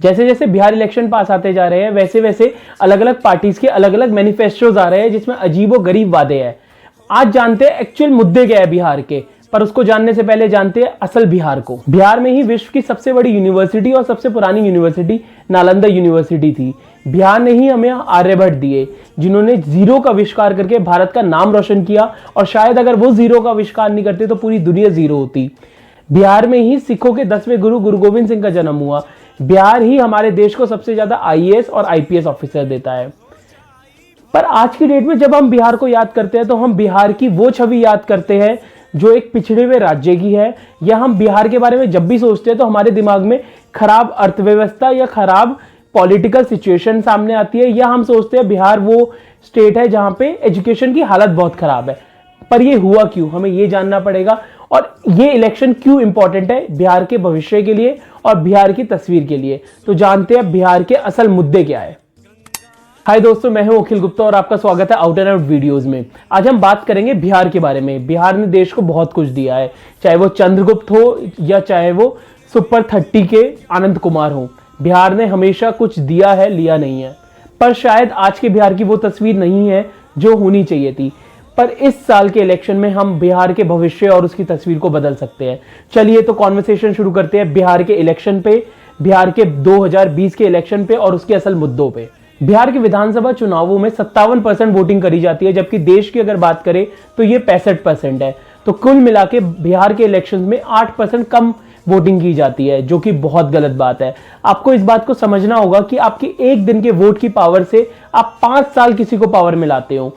जैसे जैसे बिहार इलेक्शन पास आते जा रहे हैं वैसे वैसे अलग अलग पार्टीज के अलग अलग मैनिफेस्टोज आ रहे हैं जिसमें अजीबो गरीब वादे हैं। आज जानते हैं एक्चुअल मुद्दे क्या है बिहार के, पर उसको जानने से पहले जानते हैं असल बिहार को। बिहार में ही विश्व की सबसे बड़ी यूनिवर्सिटी और सबसे पुरानी यूनिवर्सिटी नालंदा यूनिवर्सिटी थी। बिहार ने ही हमें आर्यभट्ट दिए, जिन्होंने जीरो का आविष्कार करके भारत का नाम रोशन किया, और शायद अगर वो जीरो का आविष्कार नहीं करते तो पूरी दुनिया जीरो होती। बिहार में ही सिखों के 10वें गुरु गुरु गोविंद सिंह का जन्म हुआ। बिहार ही हमारे देश को सबसे ज्यादा आईएएस और आईपीएस ऑफिसर देता है। पर आज की डेट में जब हम बिहार को याद करते हैं तो हम बिहार की वो छवि याद करते हैं जो एक पिछड़े हुए राज्य की है, या हम बिहार के बारे में जब भी सोचते हैं तो हमारे दिमाग में खराब अर्थव्यवस्था या खराब पॉलिटिकल सिचुएशन सामने आती है, या हम सोचते हैं बिहार वो स्टेट है जहां पे एजुकेशन की हालत बहुत खराब है। पर ये हुआ क्यों, हमें ये जानना पड़ेगा, और ये इलेक्शन क्यों इंपॉर्टेंट है बिहार के भविष्य के लिए और बिहार की तस्वीर के लिए। तो जानते हैं बिहार के असल मुद्दे क्या है। हाय दोस्तों, मैं हूं अखिल गुप्ता और आपका स्वागत है आउट एंड आउट वीडियोस में। आज हम बात करेंगे बिहार के बारे में। बिहार ने देश को बहुत कुछ दिया है, चाहे वो चंद्रगुप्त हो या चाहे वो सुपर 30 के आनंद कुमार हो। बिहार ने हमेशा कुछ दिया है, लिया नहीं है। पर शायद आज के बिहार की वो तस्वीर नहीं है जो होनी चाहिए थी। पर इस साल के इलेक्शन में हम बिहार के भविष्य और उसकी तस्वीर को बदल सकते हैं। चलिए तो कॉन्वर्सेशन शुरू करते हैं बिहार के इलेक्शन पे, बिहार के 2020 के इलेक्शन पे और उसके असल मुद्दों पे। बिहार के विधानसभा चुनावों में 57% वोटिंग करी जाती है, जबकि देश की अगर बात करें तो ये 65% है। तो कुल मिला के बिहार के इलेक्शन में 8% कम वोटिंग की जाती है, जो कि बहुत गलत बात है। आपको इस बात को समझना होगा कि आपके एक दिन के वोट की पावर से आप 5 साल किसी को पावर में लाते हो।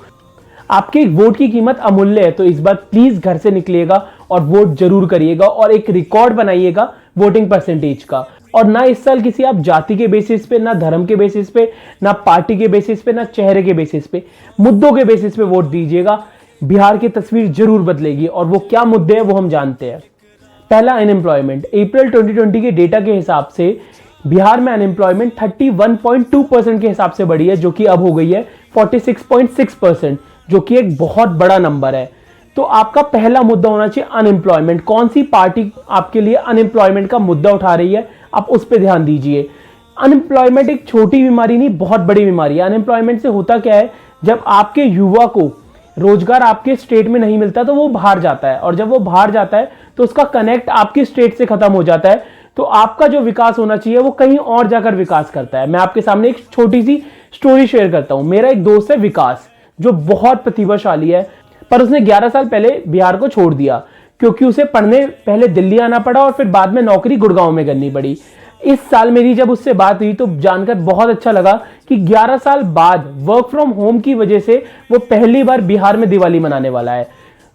आपके वोट की कीमत अमूल्य है, तो इस बार प्लीज घर से निकलिएगा और वोट जरूर करिएगा और एक रिकॉर्ड बनाइएगा वोटिंग परसेंटेज का। और ना इस साल किसी आप जाति के बेसिस पे, ना धर्म के बेसिस पे, ना पार्टी के बेसिस पे, ना चेहरे के बेसिस पे, मुद्दों के बेसिस पे वोट दीजिएगा। बिहार की तस्वीर जरूर बदलेगी, और वो क्या मुद्दे हैं वो हम जानते हैं। पहला, अनएम्प्लॉयमेंट। अप्रैल 2020 के डेटा के हिसाब से बिहार में अनएम्प्लॉयमेंट 31.2% के हिसाब से बढ़ी है, जो कि अब हो गई है 46.6%, जो कि एक बहुत बड़ा नंबर है। तो आपका पहला मुद्दा होना चाहिए अनएम्प्लॉयमेंट। कौन सी पार्टी आपके लिए अनएम्प्लॉयमेंट का मुद्दा उठा रही है, आप उस पर ध्यान दीजिए। अनएम्प्लॉयमेंट एक छोटी बीमारी नहीं, बहुत बड़ी बीमारी है। अनएम्प्लॉयमेंट से होता क्या है, जब आपके युवा को रोजगार आपके स्टेट में नहीं मिलता तो वो बाहर जाता है, और जब वो बाहर जाता है तो उसका कनेक्ट आपकी स्टेट से खत्म हो जाता है। तो आपका जो विकास होना चाहिए वो कहीं और जाकर विकास करता है। मैं आपके सामने एक छोटी सी स्टोरी शेयर करता हूं। मेरा एक दोस्त है विकास, जो बहुत प्रतिभाशाली है, पर उसने 11 साल पहले बिहार को छोड़ दिया, क्योंकि उसे पढ़ने पहले दिल्ली आना पड़ा और फिर बाद में नौकरी गुड़गांव में करनी पड़ी। इस साल मेरी जब उससे बात हुई तो जानकर बहुत अच्छा लगा कि 11 साल बाद वर्क फ्रॉम होम की वजह से वो पहली बार बिहार में दिवाली मनाने वाला है।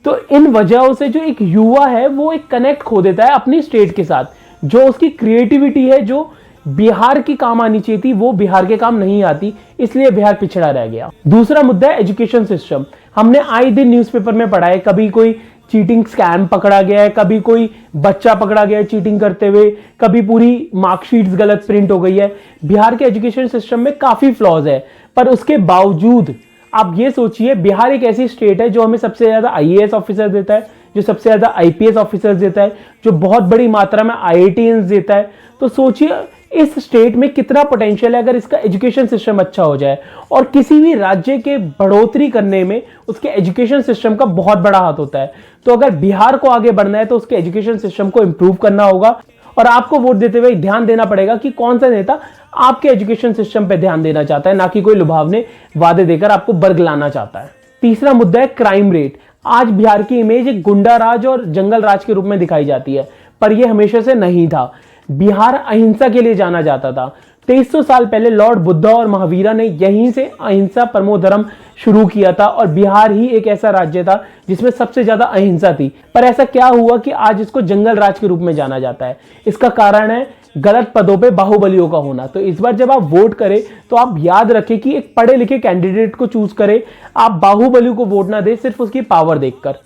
तो इन वजहों से जो एक युवा है वो एक कनेक्ट खो देता है अपनी स्टेट के साथ। जो उसकी क्रिएटिविटी है, जो बिहार की काम आनी चाहिए थी, वो बिहार के काम नहीं आती, इसलिए बिहार पिछड़ा रह गया। दूसरा मुद्दा है एजुकेशन सिस्टम। हमने आए दिन न्यूज़पेपर में पढ़ा है, कभी कोई चीटिंग स्कैम पकड़ा गया है, कभी कोई बच्चा पकड़ा गया है चीटिंग करते हुए, कभी पूरी मार्कशीट्स गलत प्रिंट हो गई है। बिहार के एजुकेशन सिस्टम में काफी फ्लॉज है, पर उसके बावजूद आप ये सोचिए, बिहार एक ऐसी स्टेट है जो हमें सबसे ज्यादा आईएएस ऑफिसर देता है, जो सबसे ज्यादा आईपीएस ऑफिसर्स देता है, जो बहुत बड़ी मात्रा में आईआईटीएंस देता है। तो सोचिए इस स्टेट में कितना पोटेंशियल है अगर इसका एजुकेशन सिस्टम अच्छा हो जाए। और किसी भी राज्य के बढ़ोतरी करने में उसके एजुकेशन सिस्टम का बहुत बड़ा हाथ होता है। तो अगर बिहार को आगे बढ़ना है तो उसके एजुकेशन सिस्टम को इंप्रूव करना होगा, और आपको वोट देते हुए ध्यान देना पड़ेगा कि कौन सा नेता आपके एजुकेशन सिस्टम पे ध्यान देना चाहता है, ना कि कोई लुभावने वादे देकर आपको बरगलाना चाहता है। तीसरा मुद्दा है क्राइम रेट। आज बिहार की इमेज एक गुंडा राज और जंगल राज के रूप में दिखाई जाती है, पर यह हमेशा से नहीं था। बिहार अहिंसा के लिए जाना जाता था। 2300 साल पहले लॉर्ड बुद्धा और महावीरा ने यहीं से अहिंसा परमो धर्म शुरू किया था, और बिहार ही एक ऐसा राज्य था जिसमें सबसे ज्यादा अहिंसा थी। पर ऐसा क्या हुआ कि आज इसको जंगल राज के रूप में जाना जाता है? इसका कारण है गलत पदों पे बाहुबलियों का होना। तो इस बार जब आप वोट करें तो आप याद रखें कि एक पढ़े लिखे कैंडिडेट को चूज करें, आप बाहुबली को वोट ना दें सिर्फ उसकी पावर देखकर।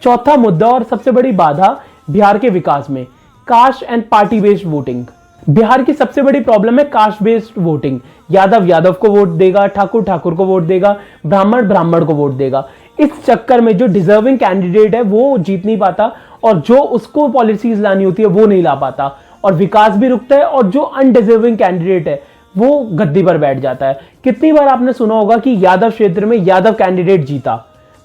चौथा मुद्दा और सबसे बड़ी बाधा बिहार के विकास में, caste and party based voting. Bihar की सबसे बड़ी प्रॉब्लम है caste based voting. Yadav Yadav को वोट देगा, ठाकुर ठाकुर को वोट देगा, ब्राह्मण ब्राह्मण को वोट देगा। इस चक्कर में जो डिजर्विंग कैंडिडेट है वो जीत नहीं पाता, और जो उसको पॉलिसीज लानी होती है वो नहीं ला पाता। और विकास भी रुकता है और जो अनडिजर्विंग कैंडिडेट है वो गद्दी पर बैठ जाता है। कितनी बार आपने सुना होगा कि यादव क्षेत्र में यादव कैंडिडेट जीता,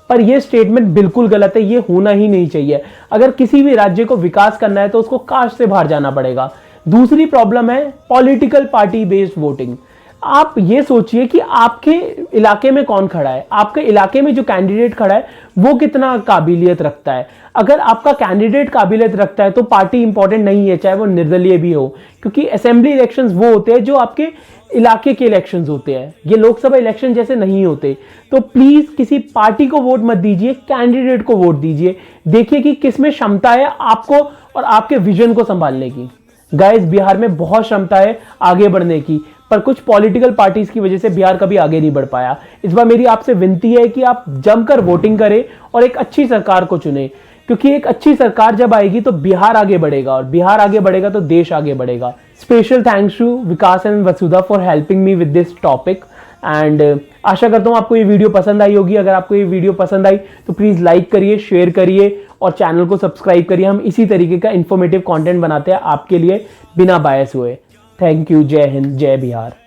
पर यह स्टेटमेंट बिल्कुल गलत है, ये होना ही नहीं चाहिए। अगर किसी भी राज्य को विकास करना है तो उसको कास्ट से बाहर जाना पड़ेगा। दूसरी प्रॉब्लम है पॉलिटिकल पार्टी बेस्ड वोटिंग। आप ये सोचिए कि आपके इलाके में कौन खड़ा है, आपके इलाके में जो कैंडिडेट खड़ा है वो कितना काबिलियत रखता है। अगर आपका कैंडिडेट काबिलियत रखता है तो पार्टी इंपॉर्टेंट नहीं है, चाहे वो निर्दलीय भी हो, क्योंकि असेंबली इलेक्शंस वो होते हैं जो आपके इलाके के इलेक्शंस होते हैं, ये लोकसभा इलेक्शन जैसे नहीं होते। तो प्लीज किसी पार्टी को वोट मत दीजिए, कैंडिडेट को वोट दीजिए। देखिए कि किसमें क्षमता है आपको और आपके विजन को संभालने की। गाइस, बिहार में बहुत क्षमता है आगे बढ़ने की, पर कुछ पॉलिटिकल पार्टीज की वजह से बिहार कभी आगे नहीं बढ़ पाया। इस बार मेरी आपसे विनती है कि आप जमकर वोटिंग करें और एक अच्छी सरकार को चुनें, क्योंकि एक अच्छी सरकार जब आएगी तो बिहार आगे बढ़ेगा, और बिहार आगे बढ़ेगा तो देश आगे बढ़ेगा। Special thanks to Vikas and Vasudha for helping me with this topic. And आशा करता हूं आपको ये वीडियो पसंद आई होगी। अगर आपको ये वीडियो पसंद आई तो प्लीज लाइक करिए, शेयर करिए और चैनल को सब्सक्राइब करिए। हम इसी तरीके का इंफॉर्मेटिव कंटेंट बनाते हैं आपके लिए बिना बायस हुए। Thank you. जय हिंद, जय बिहार।